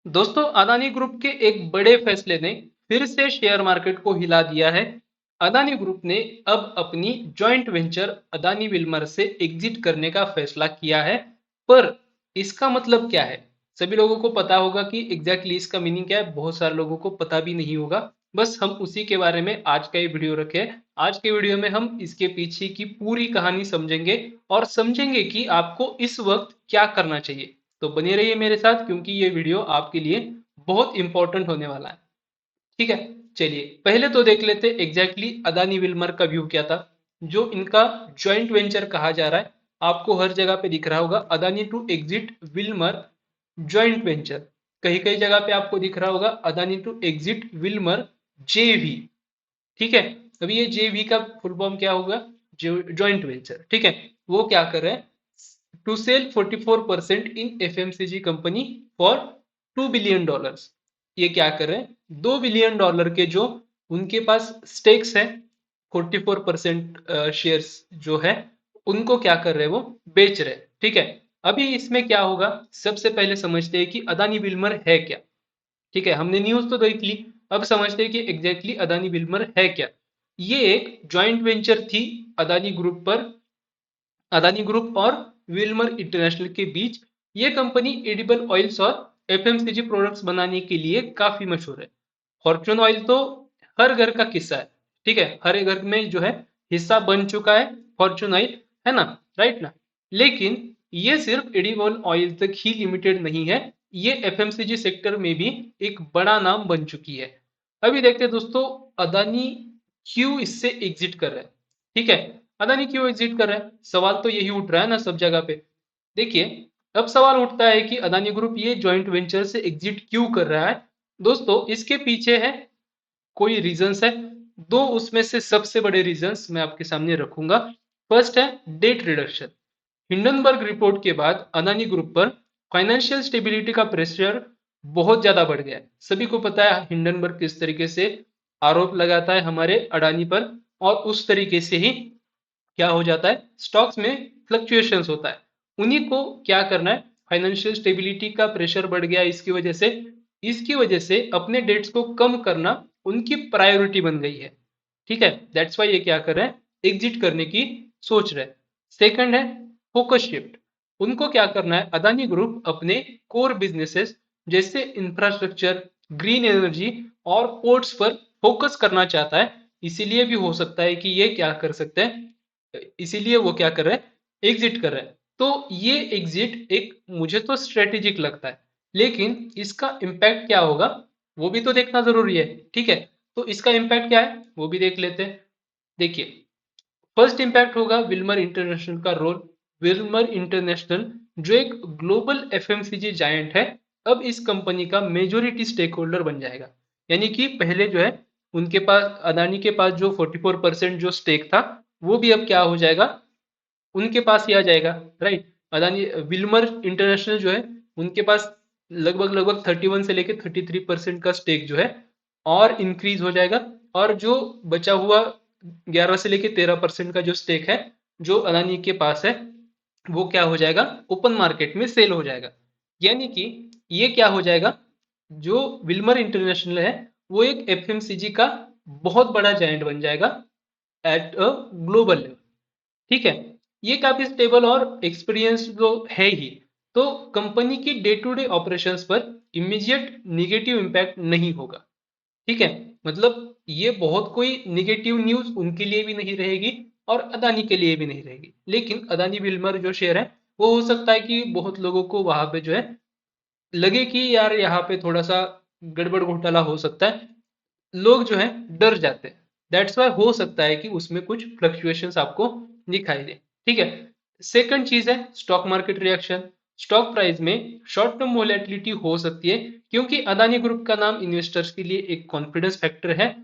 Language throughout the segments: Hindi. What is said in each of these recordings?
दोस्तों, अदानी ग्रुप के एक बड़े फैसले ने फिर से शेयर मार्केट को हिला दिया है। अदानी ग्रुप ने अब अपनी जॉइंट वेंचर अदानी विल्मर से एग्जिट करने का फैसला किया है। पर इसका मतलब क्या है? सभी लोगों को पता होगा कि एग्जैक्टली इसका मीनिंग क्या है, बहुत सारे लोगों को पता भी नहीं होगा। बस हम उसी के बारे में आज का ये वीडियो रखे हैं। आज के वीडियो में हम इसके पीछे की पूरी कहानी समझेंगे और समझेंगे कि आपको इस वक्त क्या करना चाहिए। तो बने रहिए मेरे साथ, क्योंकि ये वीडियो आपके लिए बहुत इंपॉर्टेंट होने वाला है। ठीक है, चलिए पहले तो देख लेते एग्जैक्टली अदानी विल्मर का व्यू क्या था। जो इनका जॉइंट वेंचर कहा जा रहा है, आपको हर जगह पे दिख रहा होगा Adani to exit Wilmar joint venture. कहीं कहीं जगह पे आपको दिख रहा होगा अदानी टू एग्जिट विल्मर जेवी। ठीक है, अभी ये जेवी का फुल फॉर्म क्या होगा? Joint venture. ठीक है, वो क्या कर रहे हैं? To sell 44% in FMCG company for $2 billion. ये क्या कर रहे हैं? $2 बिलियन के जो उनके पास स्टेक्स है, 44% शेयर्स जो है, उनको क्या कर रहे हैं? वो बेच रहे हैं। ठीक है, अभी इसमें क्या होगा, सबसे पहले समझते हैं कि अदानी विल्मर है क्या। ठीक है, हमने न्यूज तो देख ली, अब समझते हैं कि एग्जैक्टली अदानी विल्मर है क्या। ये एक जॉइंट वेंचर थी अदानी ग्रुप पर, अदानी ग्रुप और विल्मर इंटरनेशनल के बीच। ये कंपनी एडिबल ऑयल्स और एफएमसीजी प्रोडक्ट्स बनाने के लिए काफी मशहूर है। फॉर्चून ऑयल तो हर घर का किस्सा है। ठीक है, हर एक घर में जो है हिस्सा बन चुका है फॉर्चून ऑयल, है ना? राइट ना? लेकिन ये सिर्फ एडिबल ऑयल तक ही लिमिटेड नहीं है, ये एफएमसीजी सेक्टर में भी एक बड़ा नाम बन चुकी है। अभी देखते हैं दोस्तों, अदानी क्यों इससे एग्जिट कर रहा है। ठीक है, अदानी क्यों एग्जिट कर रहा है, सवाल तो यही उठ रहा है ना सब जगह पे। देखिए, अब सवाल उठता है कि अदानी ग्रुप ये जॉइंट वेंचर से एग्जिट क्यों कर रहा है। दोस्तों, इसके पीछे है कोई रीजंस है। दो उसमें से सबसे बड़े रीजंस मैं आपके सामने रखूंगा। फर्स्ट है डेट रिडक्शन। हिंडनबर्ग रिपोर्ट के बाद अदानी ग्रुप पर फाइनेंशियल स्टेबिलिटी का प्रेशर बहुत ज्यादा बढ़ गया है। सभी को पता है हिंडनबर्ग किस तरीके से आरोप लगाता है हमारे अडानी पर, और उस तरीके से ही क्या हो जाता है, स्टॉक्स में फ्लक्चुएशंस होता है। उन्हीं को क्या करना है, फाइनेंशियल स्टेबिलिटी का प्रेशर बढ़ गया इसकी वजह से अपने डेट्स को कम करना उनकी प्रायोरिटी बन गई है। ठीक है, दैट्स वाई ये क्या कर रहे हैं, एग्जिट करने की सोच रहे हैं। सेकंड है फोकस शिफ्ट। उनको क्या करना है, अदानी ग्रुप अपने कोर बिजनेसेस जैसे इंफ्रास्ट्रक्चर, ग्रीन एनर्जी और पोर्ट्स पर फोकस करना चाहता है। इसीलिए भी हो सकता है कि ये क्या कर सकते हैं, इसीलिए वो क्या कर रहे हैं, एग्जिट कर रहे हैं। तो ये एग्जिट एक मुझे तो स्ट्रेटेजिक लगता है, लेकिन इसका इम्पैक्ट क्या होगा वो भी तो देखना जरूरी है। ठीक है, तो इसका इम्पैक्ट क्या है वो भी देख लेते हैं। देखिए, फर्स्ट इम्पैक्ट होगा विल्मर इंटरनेशनल का रोल। विल्मर इंटरनेशनल जो एक ग्लोबल एफएमसीजी जायंट है, अब इस कंपनी का मेजोरिटी स्टेक होल्डर बन जाएगा। यानी कि पहले जो है उनके पास, अदानी के पास जो 44% जो स्टेक था, वो भी अब क्या हो जाएगा, उनके पास ही आ जाएगा। राइट, अदानी विल्मर इंटरनेशनल जो है उनके पास लगभग लगभग 31 से लेके 33% का स्टेक जो है और इंक्रीज हो जाएगा। और जो बचा हुआ 11 से लेके 13% का जो स्टेक है जो अदानी के पास है, वो क्या हो जाएगा, ओपन मार्केट में सेल हो जाएगा। यानी कि ये क्या हो जाएगा, जो विल्मर इंटरनेशनल है वो एक एफएमसीजी का बहुत बड़ा जायंट बन जाएगा एट अ ग्लोबल लेवल। ठीक है, ये काफी स्टेबल और एक्सपीरियंस तो है ही। तो कंपनी की डे टू डे ऑपरेशंस पर इमीडिएट निगेटिव इम्पैक्ट नहीं होगा। ठीक है, मतलब ये बहुत कोई निगेटिव न्यूज उनके लिए भी नहीं रहेगी और अदानी के लिए भी नहीं रहेगी। लेकिन अदानी विल्मर जो शेयर है, वो हो सकता है कि बहुत लोगों को वहां पे जो है लगे कि यार यहाँ पे थोड़ा सा गड़बड़ घोटाला हो सकता है, लोग जो है डर जाते हैं। दैट्स वाई हो सकता है कि उसमें कुछ फ्लक्चुएशंस आपको दिखाई दे। ठीक है, सेकंड चीज है stock market reaction. Stock price में शॉर्ट टर्म वोलेटिलिटी हो सकती है, क्योंकि अदानी ग्रुप का नाम इन्वेस्टर्स के लिए एक कॉन्फिडेंस फैक्टर है।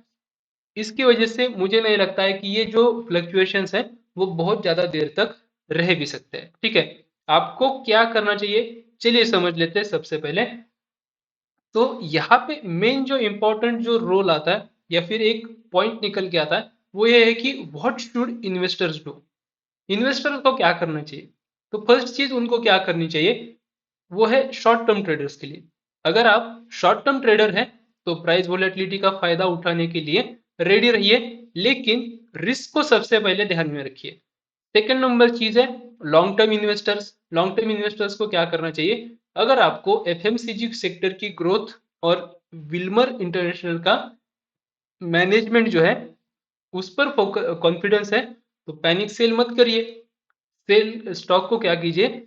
इसकी वजह से मुझे नहीं लगता है कि ये जो फ्लक्चुएशंस है वो बहुत ज्यादा देर तक रह भी सकते हैं। ठीक है, आपको क्या करना चाहिए, चलिए समझ लेते हैं सबसे पहले। तो यहाँ पे मेन जो इम्पोर्टेंट जो रोल आता है या फिर एक पॉइंट निकल के आता है, वो ये है कि what should investors do. Investor को क्या करना चाहिए? तो फर्स्ट चीज उनको क्या करनी चाहिए, वो है शॉर्ट टर्म ट्रेडर्स के लिए। अगर आप शॉर्ट टर्म ट्रेडर हैं तो प्राइस वोलेटिलिटी का फायदा उठाने के लिए रेडी रहिए, लेकिन रिस्क को सबसे पहले ध्यान में रखिए। सेकंड नंबर चीज है long term investors. Long term investors को क्या करना चाहिए? अगर आपको एफएमसीजी सेक्टर की ग्रोथ और विल्मर इंटरनेशनल का मैनेजमेंट जो है उस पर कॉन्फिडेंस है तो पैनिक सेल मत करिए। सेल स्टॉक को क्या कीजिए,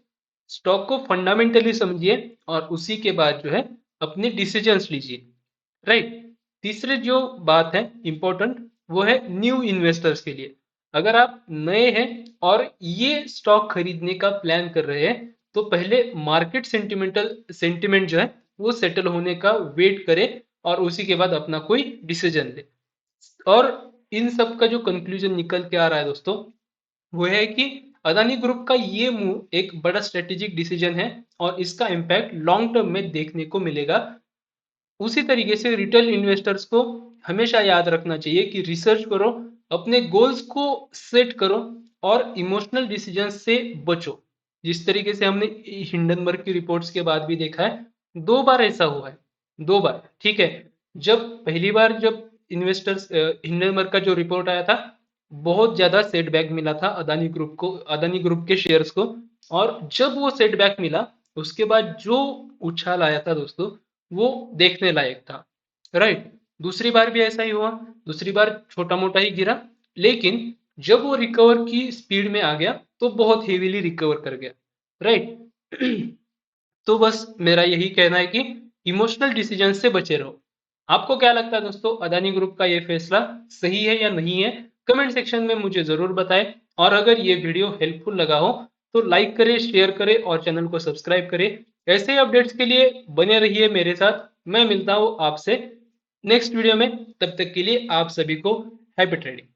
स्टॉक को फंडामेंटली समझिए और उसी के बाद जो है अपने डिसीजंस लीजिए। राइट। तीसरे जो बात है इंपॉर्टेंट वो है न्यू इन्वेस्टर्स के लिए। अगर आप नए हैं और ये स्टॉक खरीदने का प्लान कर रहे हैं तो पहले मार्केट सेंटिमेंट जो है वो सेटल होने का वेट करें और उसी के बाद अपना कोई डिसीजन ले। और इन सब का जो कंक्लूजन निकल के आ रहा है दोस्तों वो है कि अदानी ग्रुप का ये मूव एक बड़ा स्ट्रेटेजिक डिसीजन है और इसका इम्पैक्ट लॉन्ग टर्म में देखने को मिलेगा। उसी तरीके से रिटेल इन्वेस्टर्स को हमेशा याद रखना चाहिए कि रिसर्च करो, अपने गोल्स को सेट करो और इमोशनल डिसीजन से बचो। जिस तरीके से हमने हिंडनबर्ग की रिपोर्ट्स के बाद भी देखा है, 2 बार ऐसा हुआ है। 2 बार, ठीक है। जब पहली बार जब इन्वेस्टर्स हिंडनबर्ग का जो रिपोर्ट आया था बहुत ज्यादा सेटबैक मिला था अदानी ग्रुप को, अदानी ग्रुप के शेयर्स को। और जब वो सेटबैक मिला उसके बाद जो उछाल आया था दोस्तों वो देखने लायक था। राइट। दूसरी बार भी ऐसा ही हुआ, दूसरी बार छोटा मोटा ही गिरा, लेकिन जब वो रिकवर की स्पीड में आ गया तो बहुत हेवीली रिकवर कर गया। राइट। तो बस मेरा यही कहना है कि इमोशनल डिसीजन से बचे रहो। आपको क्या लगता है दोस्तों, अदानी ग्रुप का ये फैसला सही है या नहीं है? कमेंट सेक्शन में मुझे जरूर बताएं। और अगर ये वीडियो हेल्पफुल लगा हो तो लाइक करें, शेयर करें और चैनल को सब्सक्राइब करें। ऐसे ही अपडेट्स के लिए बने रहिए मेरे साथ। मैं मिलता हूँ आपसे नेक्स्ट वीडियो में, तब तक के लिए आप सभी को हैप्पी ट्रेडिंग।